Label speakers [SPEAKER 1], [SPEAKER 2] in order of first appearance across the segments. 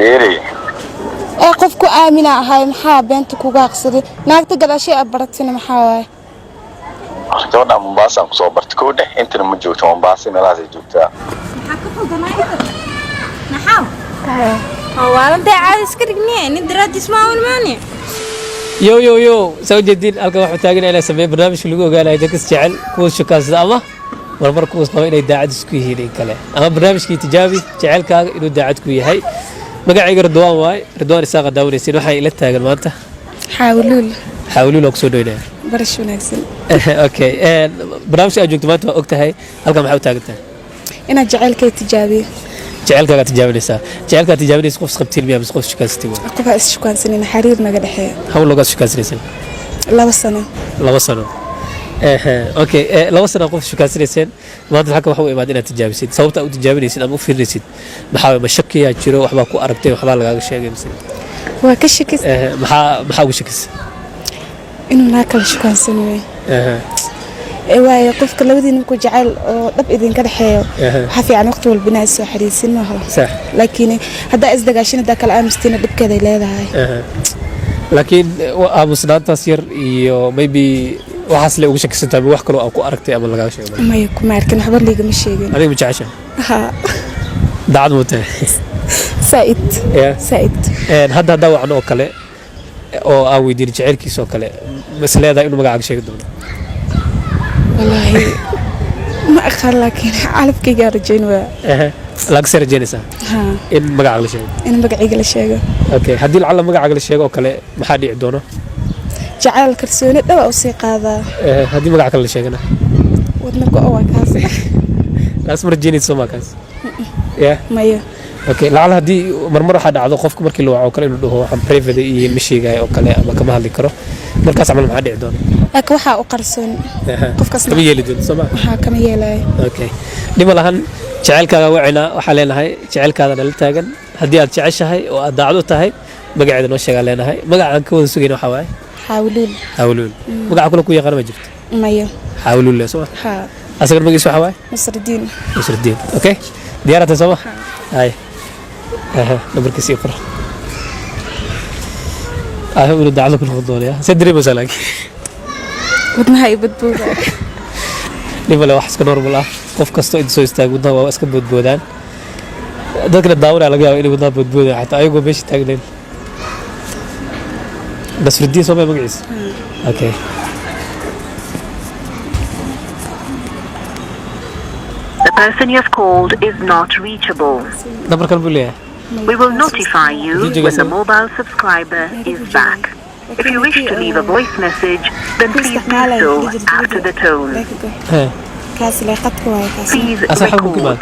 [SPEAKER 1] فيري
[SPEAKER 2] qofku aamina ahay maxaa beenta kuga aqsaday naagta gadaashay abaratina maxaa waay
[SPEAKER 1] gabadha Mombasa ku soo bartay koodhe intana ma joogto Mombasa meelahaas ay joogtaa
[SPEAKER 3] maxaa ka qaldanay naxaw waalanta caadi iska dhignay nin daraadis ma awalmaani
[SPEAKER 4] yo soo jeedin halka wax taagan inay sameeyay barnaamij lagu ogaanayo dadka jecel kuwa shukaasada ama marmar kuwa qaba inay daacad isku yihiin kale ama barnaamijkii tijaabi jecelkaaga inuu daacad ku yahay magacayga Ridwaan waay Ridwaan isaga daawanaysiin waxa ila taagan maanta xawluul oo soo dhoweynaa
[SPEAKER 2] barash wanaagsan
[SPEAKER 4] okay barnaamijka aad joogto maanta ogtahay halka maxaa u taagantahay
[SPEAKER 2] ina jecelkay tijaabiyo
[SPEAKER 4] jecelkaaga tijaabinaysa jecelka tijaabinaysa qof qabtiin miyaa qof shukaansitii waa
[SPEAKER 2] qofa is shukaansanina xiriir naga dhaxeeyo
[SPEAKER 4] hawl laga shukaansanaysa
[SPEAKER 2] 2 sano okay
[SPEAKER 4] 2 sano qof shukaansanaysa maanta waxa wax u imaad inaad tijaabisid sababta aad tijaabinaysid ama u fiirnaysid maxaa ma shakiya jiro waxba ku aragtay waxba lagaaga sheegay mise
[SPEAKER 2] waa ka shakis
[SPEAKER 4] maxaa ugu shakis
[SPEAKER 2] inuu naa kala shukaansanay waayo qofka labadiina ku jacayl oo dhab idin ka dhaxeeyo waxa fiican waqti walba inaad soo xariisin ma helo
[SPEAKER 4] sax
[SPEAKER 2] laakiin hadda isdagaashin hadda kala aamustina dhibkeeda leedahay
[SPEAKER 4] laakiin aamusnaantaas yar iyo maybe waxaas le ugu shakisantahay wax kale oo ku aragtay ama laga sheegay
[SPEAKER 2] ma kuma arkin waxba liiga ma sheegin
[SPEAKER 4] adiga ma jecesha daacad mute
[SPEAKER 2] saaid
[SPEAKER 4] hadda waxaan oo kale oo aan weydiin jecelkiisa oo kale masleeda inuu magacaaga sheegi doono
[SPEAKER 2] والله ما أخر لكن عارف كي جار جنوا
[SPEAKER 4] لاك سر جينيسا إن مقع على شيء
[SPEAKER 2] إن مقع على شيء
[SPEAKER 4] أوكي هدي العالم مقع على شيء أوكله ما حد يعدونه
[SPEAKER 2] جعل الكرسونة ده وثيق هذا
[SPEAKER 4] هدي مقع على شيء أنا
[SPEAKER 2] ودنكو أول كاس
[SPEAKER 4] لازم رجيني تسمع كاس يا
[SPEAKER 2] مايو
[SPEAKER 4] اوكي لعل هدي مرمر waxa dhacdo qofku markii loo waco kale inuu dhaho waxaan private iyo mishiga oo kale ama kama hadli karo markaas amal ma dhici doono
[SPEAKER 2] laakiin waxa uu qarsoon qofkaas
[SPEAKER 4] kama yeeli doono Soomaa
[SPEAKER 2] waxa kama yeelay
[SPEAKER 4] okay dhima lahan jecelkaaga wacina waxa leenahay jecelkaada dal taagan hadii aad jeceshahay oo aad daacad u tahay magaceeda noo sheega leenahay magacaan ka wada sugayna waxa waay xawluul magaca kale ku yaqaan ma jirto
[SPEAKER 2] mayo
[SPEAKER 4] xawluul la soo
[SPEAKER 2] ha
[SPEAKER 4] asaga magiisu waxa waay
[SPEAKER 2] nasruddin
[SPEAKER 4] okay diyaarada Soomaa hay نمبر كيسي قرر أنا دعنا كل خضون يا سدري مثلا
[SPEAKER 2] ودنا هاي بدبودا
[SPEAKER 4] نبغى لو حسك نورمال قف كستو إنسو يستاج ودنا واسك بدبودان ذاك الداور على جاي إني ودنا بدبودا حتى أيقو بيش تاجلين بس في الدين سوما مقيس أوكي
[SPEAKER 5] The person you have called is not reachable.
[SPEAKER 4] نمبر كم بقوليه
[SPEAKER 5] We will notify you when the mobile subscriber is back. If you wish to leave a voice message, then please do so after the tone. Please record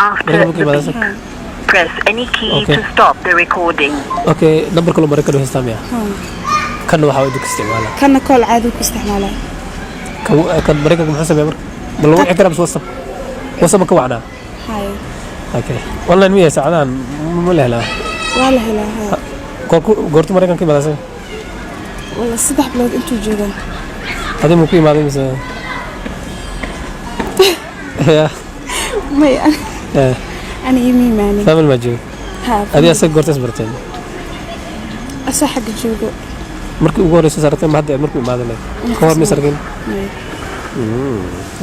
[SPEAKER 5] after the beep. Press any key to stop the recording.
[SPEAKER 4] Okay, number كله مرة كله استعمله. كانوا حاولوا استعماله.
[SPEAKER 2] كان كل عادي استعماله.
[SPEAKER 4] كان مرة كم حسب يا مر. ملو عكرم وصل. وصل مكوعنا.
[SPEAKER 2] هاي.
[SPEAKER 4] اوكي والله المية سعدان ولا لا قلت مرة كان كيف هذا
[SPEAKER 2] والله صدح بلاد انتو جيران
[SPEAKER 4] هذه مو كيما هذه مثلا يا
[SPEAKER 2] ما انا يمي ماني
[SPEAKER 4] فاهم المجهول هذه أسا قلت أسبرتين
[SPEAKER 2] أسا حق جوجو
[SPEAKER 4] مركي وقول يسوع سرتين ما هذا مركي ما هذا لك خوار مسرقين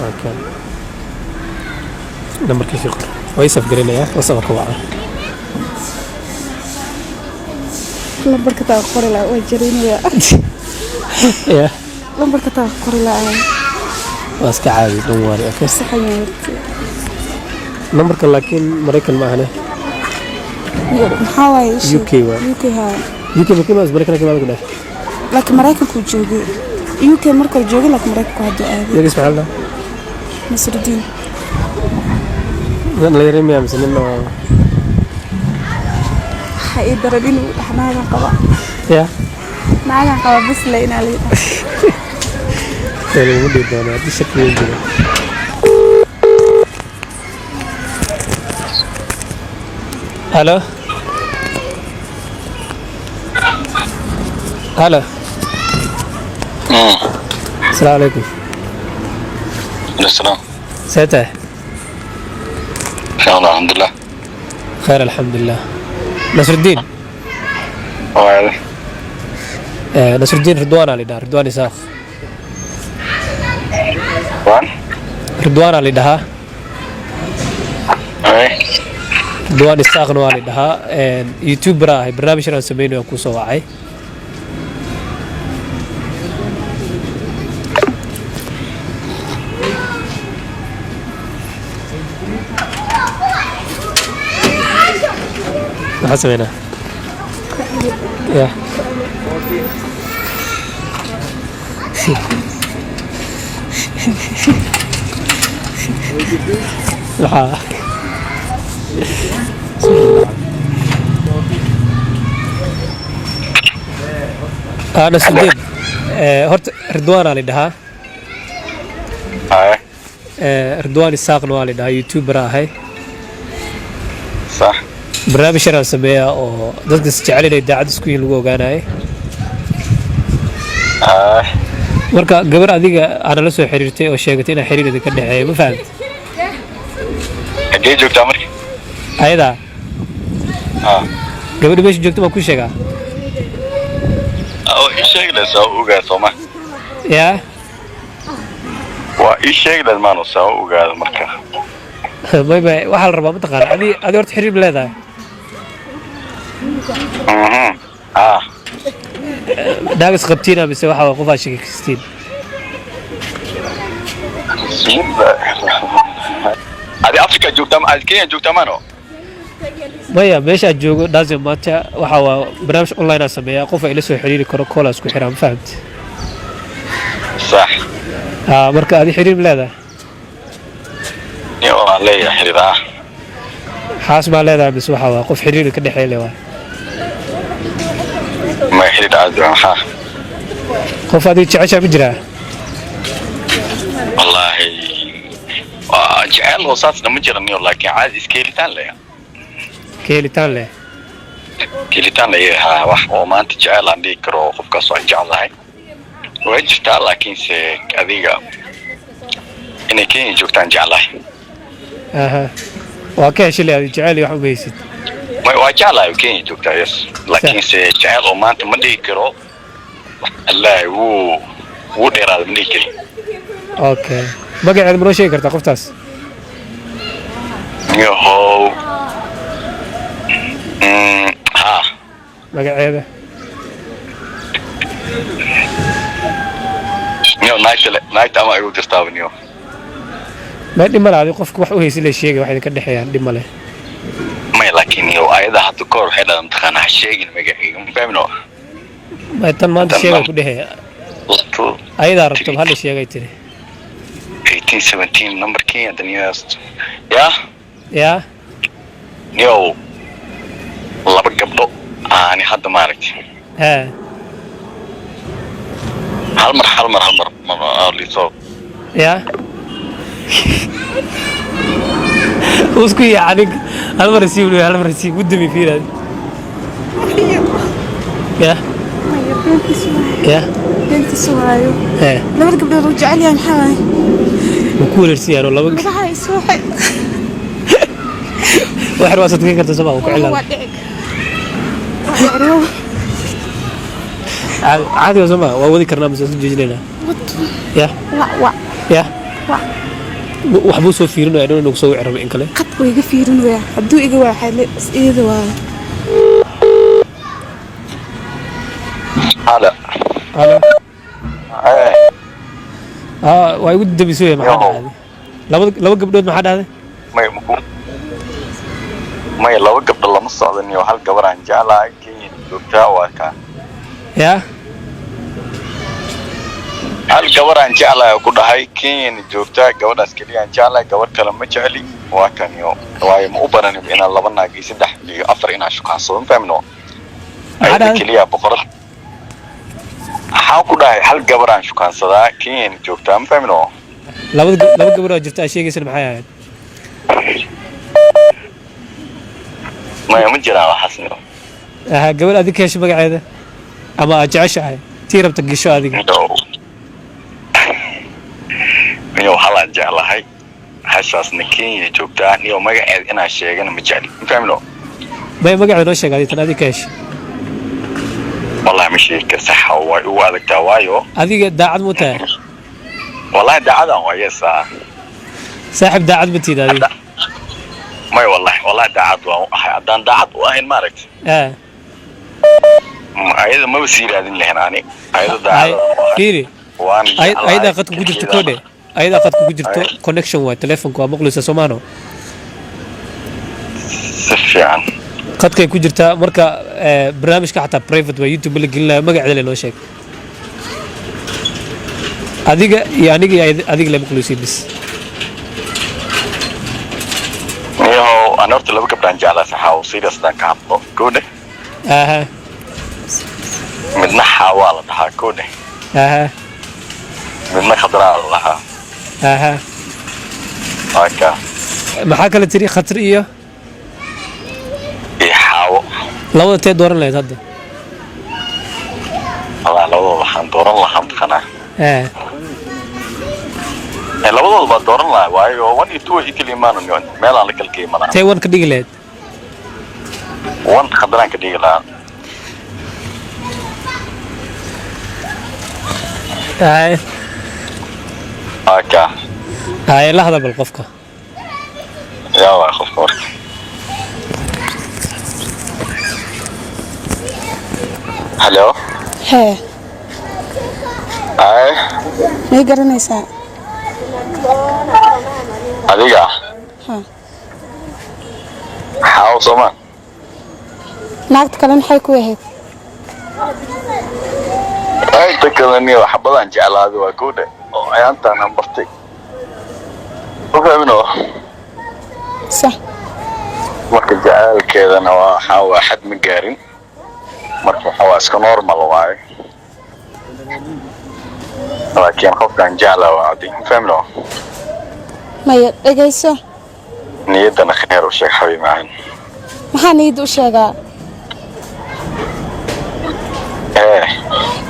[SPEAKER 4] اوكي نمبر كيف يقول ويسف قرينا يا وصفك وعا
[SPEAKER 2] لمبر كتاب قري لا وجرين
[SPEAKER 4] يا
[SPEAKER 2] لمبر كتاب قري لا
[SPEAKER 4] واسك عادي دمواري اوكي
[SPEAKER 2] صحيح
[SPEAKER 4] نمبرك لكن مريكان ما هنا
[SPEAKER 2] محاوي
[SPEAKER 4] يوكي
[SPEAKER 2] هاي
[SPEAKER 4] يوكي بكي ما أزبريكنا كما بقول
[SPEAKER 2] لكن مريكان كو جوجي يوكي مركو جوجي لكن مريكان كو هدو آدي
[SPEAKER 4] يا اسمع الله
[SPEAKER 2] نصر-الدين
[SPEAKER 4] لا يرمي أمس إنه
[SPEAKER 2] حقيقي دربين وحنا قبا
[SPEAKER 4] يا
[SPEAKER 2] معنا قبا بس لقينا عليه
[SPEAKER 4] يعني مودي دونا دي شكل يجري هلا هلا السلام عليكم
[SPEAKER 1] السلام
[SPEAKER 4] سيته
[SPEAKER 1] إن شاء الله الحمد لله
[SPEAKER 4] خير الحمد لله نصر الدين
[SPEAKER 1] وهذا
[SPEAKER 4] نصر الدين رضوان علي ده رضوان إساق
[SPEAKER 1] وان
[SPEAKER 4] رضوان علي ده
[SPEAKER 1] ايه
[SPEAKER 4] رضوان إساق نوالي ده يوتيوب راه برنامج أنا سمينه يكون سواعي ما سمينا يا أنا سديد هرت رضوان علي ده
[SPEAKER 1] هاي
[SPEAKER 4] رضوان الساق نوالي ده يوتيوبر هاي
[SPEAKER 1] صح
[SPEAKER 4] برنامج أنا سميه أو dadka isjecel idaacad isku lagu ogaanayo
[SPEAKER 1] هاي
[SPEAKER 4] marka gabar adiga aan la soo xiriirtay oo sheegatay in xiriir idin ka dhaxeeyo ma fahamtay
[SPEAKER 1] حقيقي جوك تامر
[SPEAKER 4] ayada
[SPEAKER 1] gabar
[SPEAKER 4] meesha joogto ma ku sheegaa
[SPEAKER 1] oo isheeg la soo ogaa Soomaa
[SPEAKER 4] yaa
[SPEAKER 1] waa isheeg la maano soo ogaa marka
[SPEAKER 4] bay waxa la rabaa mataqaan adi horta xiriir leedahay daagas qabtiina mise waxa waa qof aad sheegaysteen
[SPEAKER 1] adi Afrika joogta ma adi Kenya joogta maano
[SPEAKER 4] maya meesha aad joogo daasay maanta waxa waa barnaamij online ah sameeyaa qof ay la soo xiriiri karo koolaas ku xiraan fahamtay
[SPEAKER 1] صح
[SPEAKER 4] marka adi xiriir leedahay
[SPEAKER 1] iyo aan leeyahay xiriir
[SPEAKER 4] xaas ma leedahay mise waxa waa qof xiriir ka dhaxeeyo waa
[SPEAKER 1] ما حريد عادوا ها
[SPEAKER 4] qof adiga jecesha ma jiraa
[SPEAKER 1] والله جعل وصاص لما جرني والله كعاد سكيلتان ليه
[SPEAKER 4] keelitaan leh
[SPEAKER 1] كيلتان ليه ها واحد وما أنت جعل عندي كرو خف كسر جعل هاي وجدت لكن سكذيقة إن كين جوكتان جعل هاي
[SPEAKER 4] aha waa ka heshay leeyahay jecel iyo wax u beysid
[SPEAKER 1] ما وجعل هاي كين جوكتان يس لكن سجعل وما أنت مدي كرو الله هو ديراد مدي كري
[SPEAKER 4] okay magaceed ma noo sheegi kartaa qoftaas
[SPEAKER 1] يهو ها
[SPEAKER 4] magaceeda
[SPEAKER 1] نيو نايت أما يقول تستاوي نيو
[SPEAKER 4] ma dhima laadi qofka wax u heysay la sheegay wax idin ka dhaxeeyaan dhima leh
[SPEAKER 1] ما لكن يو أيضا حتى كور حدا متخانة حشيء المجاعي مفهمنه
[SPEAKER 4] ma tan maanta sheegay ku dhaxeeya
[SPEAKER 1] وصلت
[SPEAKER 4] ayada rabto hal sheegay tiri
[SPEAKER 1] 1817 number key الدنيا يا
[SPEAKER 4] yaa
[SPEAKER 1] نيو لابد قبضو أنا حد ما عرفت
[SPEAKER 4] ha
[SPEAKER 1] هالمر اللي صوب
[SPEAKER 4] yaa usku yaacnig hal mar rasiib gudumi fiirad yaa yaa
[SPEAKER 2] بنتي سوايو
[SPEAKER 4] ee
[SPEAKER 2] لما قبل رجع لي محاي
[SPEAKER 4] ma ku wareersiyaano laba
[SPEAKER 2] هاي سوحي
[SPEAKER 4] wax waa sadkeen karta sabab ku cilad caadi waa sama waa wadi karnaa mise jeejinayna yaa yaa wax buu soo fiirinayaa inuu soo wicrabo in kale
[SPEAKER 2] قد ويجي فيرن ويا هدو إيجي واحد إيجي واحد
[SPEAKER 1] هلا
[SPEAKER 4] halo
[SPEAKER 1] إيه
[SPEAKER 4] waa igu dambisoya maxaa dhacday laba gabdhood maxaa dhacday
[SPEAKER 1] ما يمكن ما لو قبل لما صعد إني وهل قبر عن جعلة كين دكتور وكان
[SPEAKER 4] yaa
[SPEAKER 1] هل قبر عن جعلة يقول هاي كين دكتور قبر أسكلي عن جعلة قبر كلام مجعلي وكان يو واي مؤبرني بين الله بنا جيس ده لأفر إن عشق حصون فهمناه
[SPEAKER 4] هذا-
[SPEAKER 1] أي كلية بقرة حاول كده هل قبر عن شو كان صدا كين دكتور فهمناه
[SPEAKER 4] laba gabdhood jirta sheegaysan maxay ahayd
[SPEAKER 1] ما يمجرى على حسنه
[SPEAKER 4] aha gabadh adiga ka heshay magaceeda ama aad jeceshahay tii rabta gasho adiga
[SPEAKER 1] نيو هلا جعلة هاي حساس نكين يجوكتا نيو مجا إنا شيئا مجعل فهمناه
[SPEAKER 4] ما مقعد نو شيء قاعد هذه كاش
[SPEAKER 1] والله مشي كصحة وهذاك توايو
[SPEAKER 4] هذه داعد متى
[SPEAKER 1] والله داعد ويسا
[SPEAKER 4] صاحب داعد متى هذه
[SPEAKER 1] ما والله داعد وأدان داعد وين مارك أيضا ما بصير هذين اللي هناني أيضا داعد
[SPEAKER 4] كيري أيضا قد كوجرت كودة أيضا قد كوجرت كونكشن والتلفون كوا مقلوس سومانو
[SPEAKER 1] سفيان
[SPEAKER 4] قد كي كوجرت مركا برنامج كحتى برايفت ويوتيوب اللي قلنا ما قاعد لنا شيء هذيك يعني هذيك اللي مقلوسين بس
[SPEAKER 1] يو أنا قلت لك برانج على صحة وسيريس ده كابو كودة مدنا حوالة ده كودة مدنا خضراء الله هكا
[SPEAKER 4] maxaa kale tiri khatar iyo
[SPEAKER 1] xaawo
[SPEAKER 4] labada tee dooran lahayd hadda
[SPEAKER 1] Allah labada waxaan dooran lahaa qanaa labadooda baa dooran lahaa waayo 1 iyo 2 Italy maanu meel aan la kala geeyay
[SPEAKER 4] tee wan ka dhigi lahayd
[SPEAKER 1] wan khadraan ka dhigi lahaa haka
[SPEAKER 4] la hadal bal qofka
[SPEAKER 1] يلا خف خف هلو
[SPEAKER 2] هي
[SPEAKER 1] اي
[SPEAKER 2] ما garanaysaa
[SPEAKER 1] adiga xaw soma
[SPEAKER 2] naagta kale maxay ku ahayd
[SPEAKER 1] ay takadani wax badan jeclaado waa goode oo ayaantan aan bartay وفهمنا
[SPEAKER 2] صح
[SPEAKER 1] marka jacalkeedana waa xad ma gaarin marka waa iska normal waay laakiin qofkan jecla waadi fahmno
[SPEAKER 2] ma dhageyso
[SPEAKER 1] niyadana khayr u sheeg xabiib maahan
[SPEAKER 2] maxaa niyad u sheegaa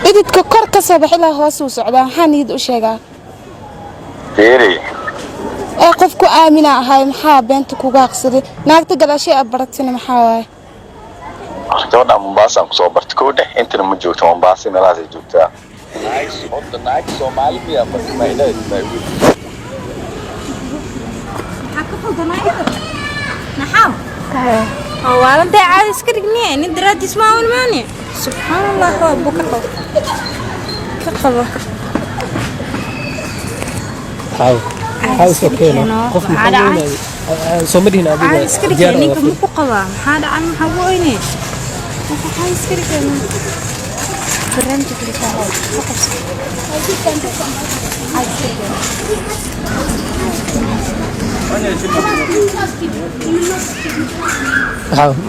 [SPEAKER 2] ididka kor ka soo baxay ilaa hoos u socdaa maxaa niyad u sheegaa
[SPEAKER 1] fiiri
[SPEAKER 2] qofku aamina ahay maxaa beenta kuga aqsaday naagta gadaashay abaratina maxaa waay
[SPEAKER 1] gabadha Mombasa ku soo bartay koodhe intana ma joogto Mombasa meelahaas ay joogtaa naag Soomaali biya ma ilaahay
[SPEAKER 3] نحاو والله انت عايز كرجني انت درات تسمعوا الماني سبحان الله هو بكره كقبه
[SPEAKER 4] حاول سكينه قف محمد سومدين ابي
[SPEAKER 3] عايز كرجني انكم مو قبا هذا عن حويني عايز كرجني برنت كده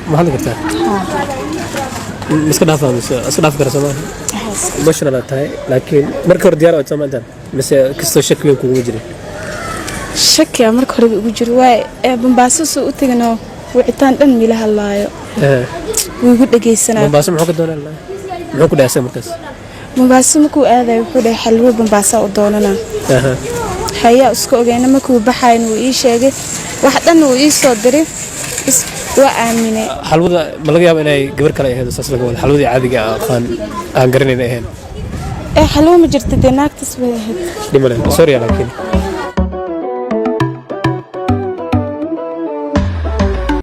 [SPEAKER 4] ما هذا قلت مسك دافع مسك دافع كرسمان مش أنا تاي لكن مركور ديار أو تسمع ده بس كستو شك يوم كوجي جري
[SPEAKER 2] شك يا مركور بيجري واي بنباسس وتجنو وعتان دن ميله الله ويقول دقيسنا
[SPEAKER 4] بنباس محوك دونا الله محوك ده اسمه كاس
[SPEAKER 2] بنباس مكو هذا يقول حلو بنباس ودوننا هيا اسكو جينا مكو بحاين وإيش واحدة وإيش صدري بس وآمنة
[SPEAKER 4] حلوة ما لقي أنا قبل كلا هذا أساس لقول حلوة عادية خان أنقرني هنا
[SPEAKER 2] حلوة مجرد ديناك تسويها
[SPEAKER 4] لمن سوري لكن